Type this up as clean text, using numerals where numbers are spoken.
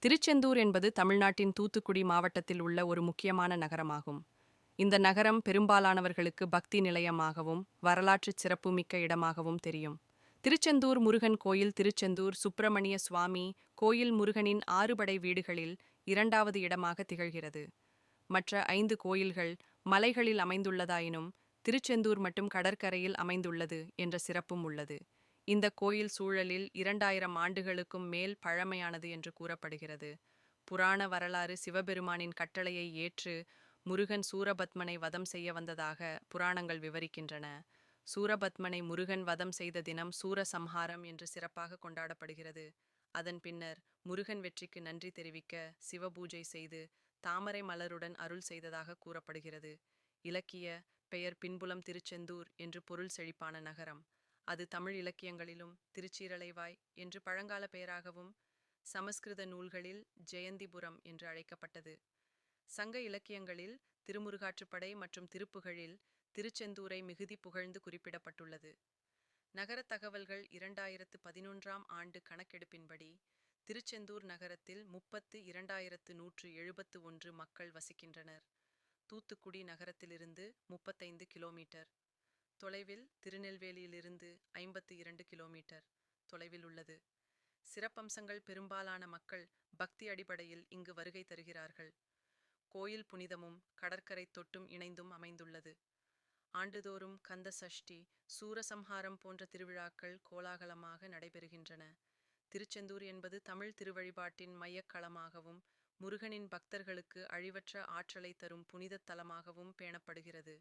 திருச்செந்தூர் என்பது தமிழ்நாட்டின் தூத்துக்குடி மாவட்டத்தில் உள்ள ஒரு முக்கியமான நகரமாகும். இந்த நகரம் பெரும்பாலானவர்களுக்கு பக்தி நிலையமாகவும் வரலாற்றுச் சிறப்புமிக்க இடமாகவும் தெரியும். திருச்செந்தூர் முருகன் கோயில் திருச்செந்தூர் சுப்பிரமணிய சுவாமி கோயில் முருகனின் ஆறுபடை வீடுகளில் இரண்டாவது இடமாக திகழ்கிறது. மற்ற 5 கோயில்கள் மலைகளில் அமைந்துள்ளதாயினும் திருச்செந்தூர் மட்டும் கடற்கரையில் அமைந்துள்ளது என்ற சிறப்பும் உள்ளது. இந்த கோயில் சூழலில் 2000 ஆண்டுகளுக்கும் மேல் பழமையானது என்று கூறப்படுகிறது. புராண வரலாறு சிவபெருமானின் கட்டளையை ஏற்று முருகன் சூரபத்மனை வதம் செய்ய வந்ததாக புராணங்கள் விவரிக்கின்றன. சூரபத்மனை முருகன் வதம் செய்த தினம் சூரசம்ஹாரம் என்று சிறப்பாக கொண்டாடப்படுகிறது. அதன் பின்னர் முருகன் வெற்றிக்கு நன்றி தெரிவிக்க சிவபூஜை செய்து தாமரை மலருடன் அருள் செய்ததாக கூறப்படுகிறது. இலக்கிய பெயர் பின்புலம் திருச்செந்தூர் என்று பொருள் செழிப்பான நகரம். அது தமிழ் இலக்கியங்களிலும் திருச்சீரலைவாய் என்று பழங்கால பெயராகவும் சமஸ்கிருத நூல்களில் ஜெயந்திபுரம் என்று அழைக்கப்பட்டது. சங்க இலக்கியங்களில் திருமுருகாற்றுப்படை மற்றும் திருப்புகழில் திருச்செந்தூரை மிகுதி புகழ்ந்து குறிப்பிடப்பட்டுள்ளது. நகர தகவல்கள் 2011ஆம் ஆண்டு கணக்கெடுப்பின்படி திருச்செந்தூர் நகரத்தில் 32,171 மக்கள் வசிக்கின்றனர். தூத்துக்குடி நகரத்திலிருந்து 35 கிலோமீட்டர் தொலைவில், திருநெல்வேலியிலிருந்து 52 கிலோமீட்டர் தொலைவில் உள்ளது. சிறப்பம்சங்கள் பெரும்பாலான மக்கள் பக்தி அடிப்படையில் இங்கு வருகை தருகிறார்கள். கோயில் புனிதமும் கடற்கரை தொட்டும் இணைந்தும் அமைந்துள்ளது. ஆண்டுதோறும் கந்த சஷ்டி, சூரசம்ஹாரம் போன்ற திருவிழாக்கள் கோலாகலமாக நடைபெறுகின்றன. திருச்செந்தூர் என்பது தமிழ் திருவழிபாட்டின் மையக்களமாகவும் முருகனின் பக்தர்களுக்கு அழிவற்ற ஆற்றலை தரும் புனிதத் தலமாகவும் பேணப்படுகிறது.